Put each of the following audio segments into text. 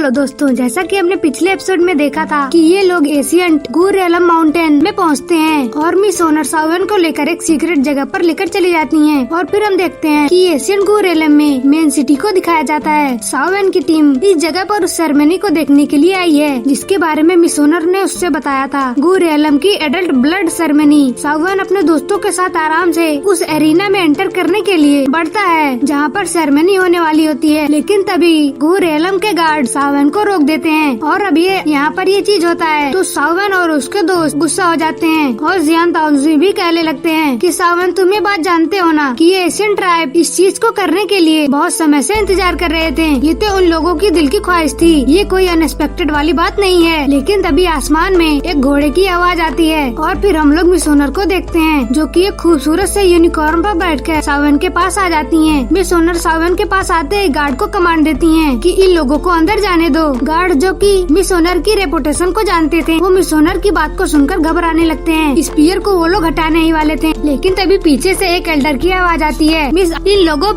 चलो दोस्तों, जैसा कि हमने पिछले एपिसोड में देखा था कि ये लोग एशियंट गुरेलम माउंटेन में पहुंचते हैं और मिस ओनर सावन को लेकर एक सीक्रेट जगह पर लेकर चली जाती हैं। और फिर हम देखते हैं कि एशियंट गुरेलम में मेन सिटी को दिखाया जाता है। सावन की टीम इस जगह पर उस सेरेमनी को देखने के लिए आई है जिसके बारे में मिस ओनर ने उससे बताया था, गुरेलम की एडल्ट ब्लड सेरेमनी। सावन अपने दोस्तों के साथ आराम से उस एरिना में एंटर करने के लिए बढ़ता है जहाँ पर सेरेमनी होने वाली होती है, लेकिन तभी गुरेलम के गार्ड सावन को रोक देते हैं। और अब ये यहाँ पर ये चीज होता है तो सावन और उसके दोस्त गुस्सा हो जाते हैं और जियान ताउजी भी कहने लगते हैं कि सावन, तुम ये बात जानते हो ना कि ये एशियन ट्राइब इस चीज को करने के लिए बहुत समय से इंतजार कर रहे थे। ये तो उन लोगों की दिल की ख्वाहिश थी, ये कोई अनएक्सपेक्टेड वाली बात नहीं है। लेकिन तभी आसमान में एक घोड़े की आवाज आती है और फिर हम लोग मिस ओनर को देखते हैं जो कि एक खूबसूरत से यूनिकॉर्न पर बैठकर सावन के पास आ जाती हैं। मिस ओनर सावन के पास आते ही गार्ड को कमांड देती हैं कि इन लोगों को अंदर जाने दो। गार्ड जो कि मिस ओनर की रेपुटेशन को जानते थे, वो मिस ओनर की बात को सुनकर घबराने लगते हैं। स्पीयर को वो लोग हटाने ही वाले थे, लेकिन तभी पीछे से एक एल्डर की आवाज आती है, मिस, इन लोगों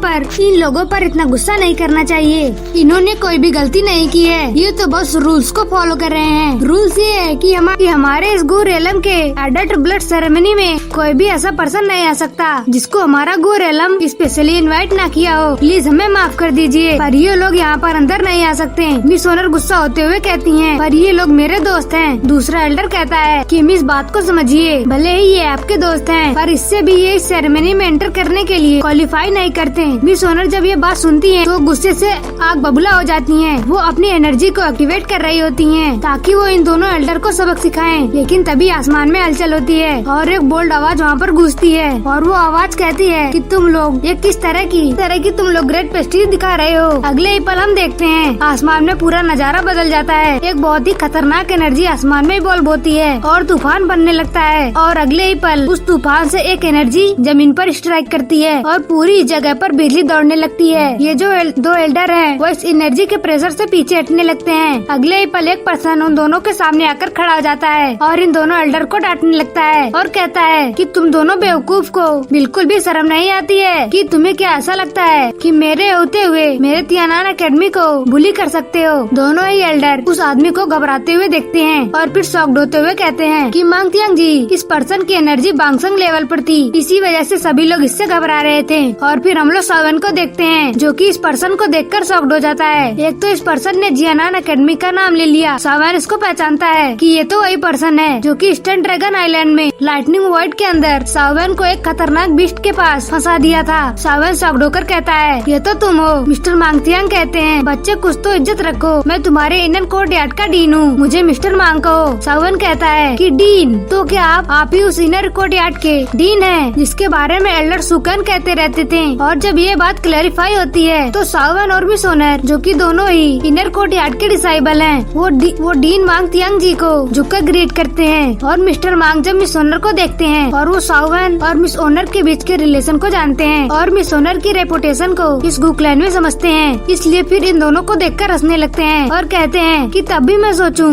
पर इतना गुस्सा नहीं करना चाहिए। इन्होंने कोई भी गलती नहीं की है, ये तो बस रूल्स को फॉलो कर रहे हैं। रूल्स ये है कि हमारे इस गुरेलम के एडल्ट ब्लड सेरेमनी में कोई भी ऐसा पर्सन नहीं आ सकता जिसको हमारा गुरेलम स्पेशली इनवाइट ना किया हो। प्लीज हमें माफ कर दीजिए, पर ये लोग यहाँ पर अंदर नहीं आ सकते। मिस ओनर गुस्सा होते हुए कहती हैं, पर ये लोग मेरे दोस्त हैं। दूसरा एल्डर कहता है कि मिस, बात को समझिए, भले ही ये आपके दोस्त हैं, पर इससे भी ये इस सेरेमनी में एंटर करने के लिए क्वालिफाई नहीं करते। मिस ओनर जब ये बात सुनती हैं तो गुस्से से आग बबूला हो जाती हैं। वो अपनी एनर्जी को एक्टिवेट कर रही होती हैं ताकि वो इन दोनों एल्डर को सबक सिखाएं। लेकिन तभी आसमान में हलचल होती है और एक बोल्ड आवाज वहाँ पर गूंजती है और वो आवाज कहती है कि तुम लोग ये किस तरह की तुम लोग ग्रेट प्रेस्टीज दिखा रहे हो। अगले ही पल हम देखते हैं आसमान में पूरा नजारा बदल जाता है। एक बहुत ही खतरनाक एनर्जी आसमान में इवॉल्व होती है और तूफान बनने लगता है। और अगले ही पल उस तूफान से एक एनर्जी जमीन पर स्ट्राइक करती है और पूरी जगह पर बिजली दौड़ने लगती है। ये जो दो एल्डर हैं वो इस एनर्जी के प्रेशर से पीछे हटने लगते हैं। अगले ही पल एक पर्सन उन दोनों के सामने आकर खड़ा हो जाता है और इन दोनों एल्डर को डांटने लगता है और कहता है कि तुम दोनों बेवकूफ को बिल्कुल भी शर्म नहीं आती है कि तुम्हें क्या ऐसा लगता है कि मेरे होते हुए मेरे तियानान एकेडमी को बुली कर सकते हो। दोनों ही एल्डर उस आदमी को घबराते हुए देखते हैं और फिर शॉक्ड होते हुए कहते हैं कि मांगतियांग जी, इस पर्सन की एनर्जी बांगसंग लेवल पर थी, इसी वजह से सभी लोग इससे घबरा रहे थे। और फिर हम लोग सावन को देखते हैं जो कि इस पर्सन को देखकर शॉक्ड हो जाता है। एक तो इस पर्सन ने जियानान एकेडमी का नाम ले लिया। सावन इसको पहचानता है कि ये तो वही पर्सन है जो कि ईस्टर्न ड्रैगन आइलैंड में लाइटनिंग वॉइड के अंदर सावन को एक खतरनाक बीस्ट के पास फंसा दिया था। सावन शॉक्ड होकर कहता है, ये तो तुम हो। मिस्टर मांगतियांग कहते हैं, बच्चे कुछ तो इज्जत रखो, मैं तुम्हारे इंडियन कोर्ट यार्ड का डीन हूँ, मुझे मिस्टर मांग कहो। सावन कहता है कि डीन, तो क्या आप ही उस इनर कोर्ट यार्ड के डीन हैं जिसके बारे में एल्डर सुकन कहते रहते थे। और जब ये बात क्लैरिफाई होती है तो सावन और मिस ओनर जो कि दोनों ही इनर कोर्ट यार्ड के डिसाइबल हैं, वो डीन मांगतियांग जी को झुककर ग्रीट करते हैं। और मिस्टर मांग जब मिस ओनर को देखते हैं और वो सावन और मिस ओनर के बीच के रिलेशन को जानते हैं और मिस ओनर की रेपुटेशन को इस गुकलैंड में समझते हैं, इसलिए फिर इन दोनों को देखकर हंसने लगते हैं और कहते हैं कि तब भी मैं सोचूं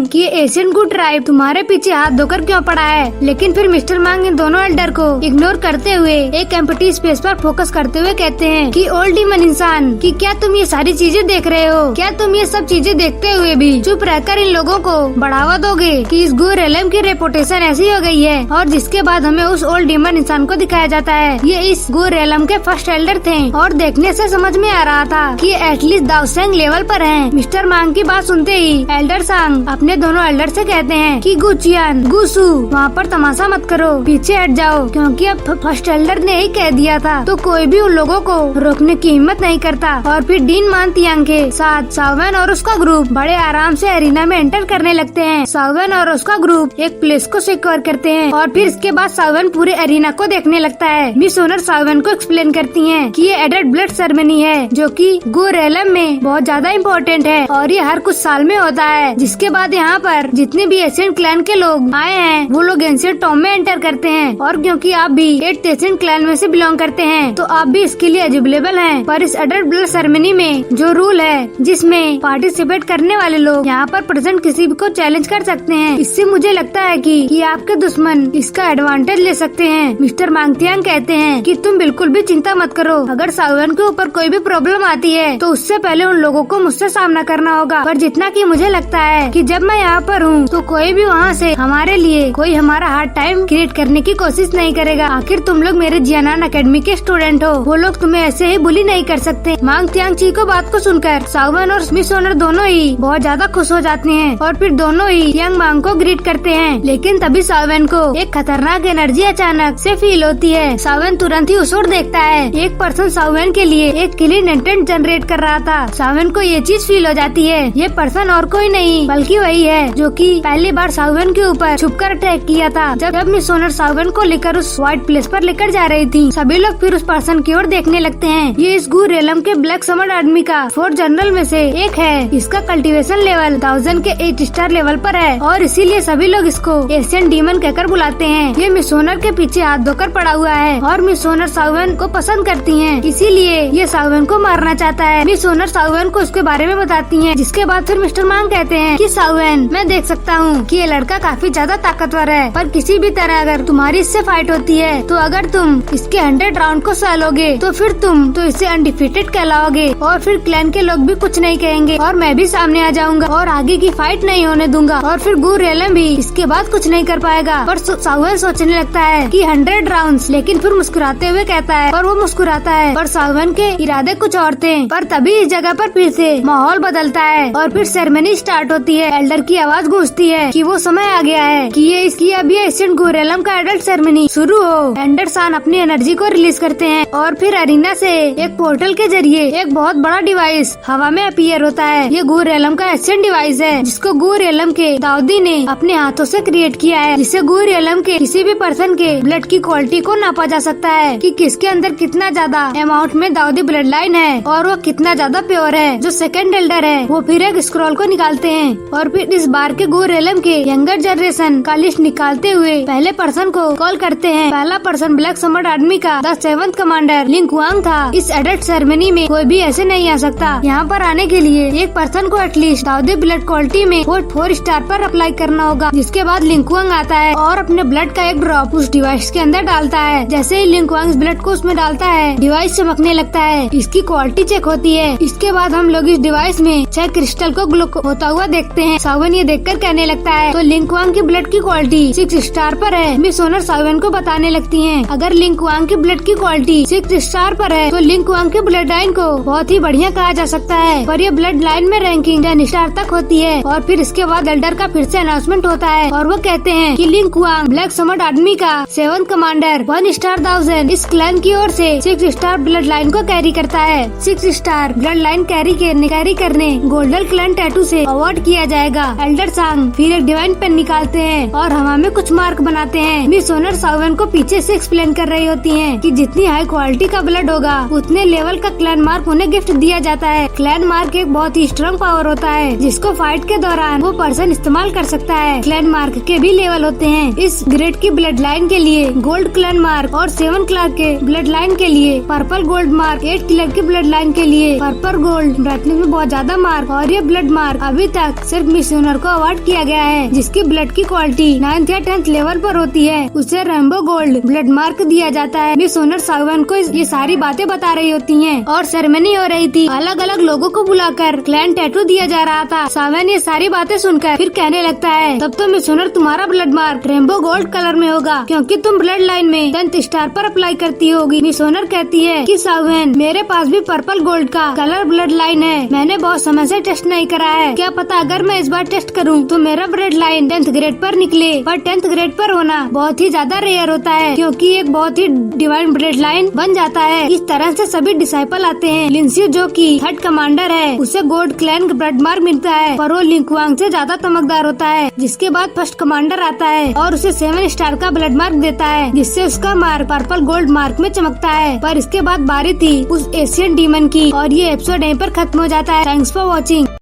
कि एशियन गुड ट्राइब तुम्हारे पीछे हाथ धोकर क्यों पड़ा है। लेकिन फिर मिस्टर मांग इन दोनों एल्डर को इग्नोर करते हुए एक एम्प्टी स्पेस पर फोकस करते हुए कहते हैं कि ओल्ड डीमन इंसान, कि क्या तुम ये सारी चीजें देख रहे हो? क्या तुम ये सब चीजें देखते हुए भी चुप रहकर इन लोगों को बढ़ावा दोगे कि इस गुरेलम की रेपुटेशन ऐसी हो गई है? और जिसके बाद हमें उस ओल्ड डीमन इंसान को दिखाया जाता है, ये इस गुरेलम के फर्स्ट एल्डर थे और देखने से समझ में आ रहा था कि एटलीस्ट दाउसेंग लेवल पर हैं। मिस्टर मांग की बात सुनते ही एल्डर सांग अपने दोनों एल्डर से कहते हैं कि गुचियान, गुसु, वहाँ पर तमाशा मत करो, पीछे हट जाओ, क्योंकि अब फर्स्ट एल्डर ने ही कह दिया था तो कोई भी उन लोगों को रोकने की हिम्मत नहीं करता। और फिर डीन मांगतियांग के साथ सावन और उसका ग्रुप बड़े आराम से एरिना में एंटर करने लगते हैं। सावन और उसका ग्रुप एक प्लेस को सिक्योर करते हैं और फिर इसके बाद सावन पूरे एरिना को देखने लगता है। मिस ओनर सावन को एक्सप्लेन करती हैं कि ये एडल्ट ब्लड सेरेमनी है जो कि गुरेलम में बहुत ज्यादा इम्पोर्टेंट है और ये हर कुछ साल में होता है। जिसके बाद यहाँ पर जितने भी एशियन क्लैन के लोग आए हैं वो लोग एंशिएंट टॉम में एंटर करते हैं। और क्योंकि आप भी 8th एशियन क्लैन में से बिलोंग करते हैं तो आप भी इसके लिए एलिजिबल हैं। पर इस एडल्ट ब्लड सेरेमनी में जो रूल है जिसमें पार्टिसिपेट करने वाले लोग यहाँ पर प्रेजेंट किसी भी को चैलेंज कर सकते हैं, इससे मुझे लगता है कि आपके दुश्मन इसका एडवांटेज ले सकते हैं। मिस्टर मांगतियांग कहते हैं कि तुम बिल्कुल भी चिंता मत करो, अगर सावन के ऊपर कोई भी प्रॉब्लम आती है तो उससे पहले उन लोगों को मुझसे सामना करना होगा। पर जितना कि मुझे लगता है कि जब मैं यहाँ पर हूँ तो कोई भी वहाँ से हमारे लिए कोई हमारा हार्ड टाइम क्रिएट करने की कोशिश नहीं करेगा। आखिर तुम लोग मेरे जियानान अकेडमी के स्टूडेंट हो, वो लोग तुम्हें ऐसे ही बुली नहीं कर सकते। मांग त्यागची को बात को सुनकर सावन और मिस सोनर दोनों ही बहुत ज्यादा खुश हो जाते हैं और फिर दोनों ही यंग मांग को ग्रीट करते हैं। लेकिन तभी सावन को एक खतरनाक एनर्जी अचानक से फील होती है। सावन तुरंत ही उस ओर देखता है। एक पर्सन सावन के लिए एक क्लीन इंटेंट जनरेट कर रहा था। सावन को ये चीज फील हो जाती है। ये पर्सन और कोई नहीं बल्कि वही है जो कि पहली बार सावन के ऊपर छुपकर अटैक किया था। जब मिस सोनर सावन को लेकर उस व्हाइट प्लेस पर लेकर जा रही थी, सभी लोग फिर उस पर्सन की ओर देखने लगते हैं। ये इस गू रेलम के ब्लैक समर आर्मी का 4 जनरल में से एक है। इसका कल्टीवेशन लेवल 1000 के 8 स्टार लेवल पर है और इसीलिए सभी लोग इसको एशियन डीमन कहकर बुलाते हैं। ये मिस सोनर के पीछे हाथ धोकर पड़ा हुआ है और मिस सोनर सावन को पसंद करती हैं, इसीलिए ये सावन को मारना चाहता है। मिस सोनर सावन को उसके बारे में बताती हैं, जिसके बाद फिर मिस्टर मांग कहते हैं कि सावन, मैं देख सकता हूँ कि ये लड़का काफी ज्यादा ताकतवर है, पर किसी भी तरह अगर तुम्हारी इससे फाइट होती है तो अगर तुम इसके 100 राउंड को सहलोगे तो फिर तुम तो इससे अनडिफीटेड कहलाओगे और फिर क्लैन के लोग भी कुछ नहीं कहेंगे और मैं भी सामने आ जाऊंगा और आगे की फाइट नहीं होने दूंगा और फिर गू रेलम भी इसके बाद कुछ नहीं कर पाएगा। पर सावन सोचने लगता है कि 100 राउंड्स, लेकिन फिर मुस्कुराते हुए कहता है और वो मुस्कुराता है पर सावन के इरादे कुछ और थे। पर तभी इस जगह पर फिर से माहौल बदलता है और फिर सेरेमनी स्टार्ट होती है। एल्डर की आवाज गूंजती है कि वो समय आ गया है कि ये इसकी अभी एशियन गू रेलम का एडल्ट सेरेमनी शुरू हो। एंडरसन अपनी एनर्जी को रिलीज करते हैं और फिर अरीना से एक पोर्टल के जरिए एक बहुत बड़ा डिवाइस हवा में अपीयर होता है। ये गू रेलम का एशियन डिवाइस है जिसको गू रेलम के दाऊदी ने अपने हाथों से क्रिएट किया है, जिससे गू रेलम के किसी भी पर्सन के ब्लड की क्वालिटी को नापा जा सकता है कि किसके अंदर कितना ज्यादा अमाउंट में दाऊदी ब्लड लाइन है और वो कितना ज्यादा प्योर है। जो सेकंड एल्डर है वो फिर एक स्क्रॉल को निकालते हैं और फिर इस बार के गू रेलम के यंगर जनरेशन का लिस्ट निकालते हुए पहले पर्सन को कॉल करते हैं। पहला पर्सन ब्लैक समर आर्मी का द 7th कमांडर लिंग वांग था। इस एडल्ट सेरेमनी में कोई भी ऐसे नहीं आ सकता। यहाँ पर आने के लिए एक पर्सन को एटलीस्ट दाऊदी ब्लड क्वालिटी में 4 स्टार पर अप्लाई करना होगा। जिसके बाद लिंग वांग आता है और अपने ब्लड का एक ड्रॉप उस डिवाइस के अंदर डालता है। जैसे ही लिंग वांग ब्लड को उसमें डालता है, डिवाइस चमकने लगता है। इसकी क्वालिटी चेक होती है। इसके बाद हम लोग इस डिवाइस में 6 क्रिस्टल को ग्लो होता हुआ देखते हैं। सावन ये देखकर कहने लगता है तो लिंग वांग की ब्लड की क्वालिटी 6 स्टार पर है। मिस सोनर सावन को बताने लगती हैं अगर लिंग वांग की ब्लड की क्वालिटी 6 स्टार पर है तो लिंग वांग की ब्लड लाइन को बहुत ही बढ़िया कहा जा सकता है। पर ये ब्लड लाइन में रैंकिंग 10 स्टार तक होती है। और फिर इसके बाद एल्डर का फिर से अनाउंसमेंट होता है और वो कहते हैं कि लिंग वांग ब्लैक समर आर्मी का 7th कमांडर 1 स्टार 1000 इस क्लैन की ओर से 6 स्टार ब्लड लाइन को कैरी करता है। 6 स्टार ब्लड लाइन कैरी करने गोल्डन क्लैन टैटू से अवार्ड किया जाएगा। एल्डर सांग फिर एक डिवाइन पेन निकालते हैं और हवा में कुछ मार्क बनाते हैं। मिस सोनर सावन को पीछे से एक्सप्लेन कर रही होती हैं कि जितनी हाई क्वालिटी का ब्लड होगा उतने लेवल का क्लैन मार्क उन्हें गिफ्ट दिया जाता है। क्लैन मार्क एक बहुत ही स्ट्रॉन्ग पावर होता है जिसको फाइट के दौरान वो पर्सन इस्तेमाल कर सकता है। क्लैन मार्क के भी लेवल होते हैं। इस ग्रेड की ब्लड लाइन के लिए गोल्ड क्लैन मार्क और 7 क्लैन के ब्लड लाइन के लिए पर्पल गोल्ड मार्क, 8 क्लैन की ब्लड लाइन के लिए पर्पल गोल्ड ब्राइटनेस में बहुत ज्यादा मार्क और ये ब्लड मार्क अभी तक सिर्फ मिस सोनर को अवार्ड किया गया है। जिसकी ब्लड की क्वालिटी 9th या 10th लेवल पर होती है उसे रेनबो गोल्ड ब्लड मार्क दिया जाता है। मिस सोनर सावन को ये सारी बातें बता रही होती हैं और सेरेमनी हो रही थी। अलग अलग लोगों को बुलाकर क्लैन टैटू दिया जा रहा था। सावन ये सारी बातें सुनकर फिर कहने लगता है तब तो मिस सोनर तुम्हारा blood mark rainbow gold colour में होगा क्योंकि तुम ब्लड लाइन में 10th स्टार पर अप्लाई करती होगी। मिस सोनर कहती है कि सावन मेरे पास भी पर्पल गोल्ड का कलर ब्लड लाइन है। मैंने बहुत समय से टेस्ट नहीं करा है। क्या पता अगर मैं इस बार टेस्ट करूं तो मेरा ब्लड लाइन 10th ग्रेड पर निकले। पर 10th ग्रेड पर होना बहुत ही ज्यादा रेयर होता है क्योंकि एक बहुत ही डिवाइन ब्लड लाइन बन जाता है। इस तरह से सभी डिसाइपल आते हैं। लिंसियो जो कि 3rd कमांडर है उसे गोल्ड क्लैन ब्लड मार्क मिलता है पर वो लिंग वांग से ज्यादा चमकदार होता है। जिसके बाद 1st कमांडर आता है और उसे 7 स्टार का ब्लड मार्क देता है जिससे उसका मार्क पर्पल गोल्ड मार्क में चमकता है। पर इसके बाद बारी थी उस एशियन डीमन की और ये एपिसोड यहीं पर खत्म हो जाता है। Thanks for watching.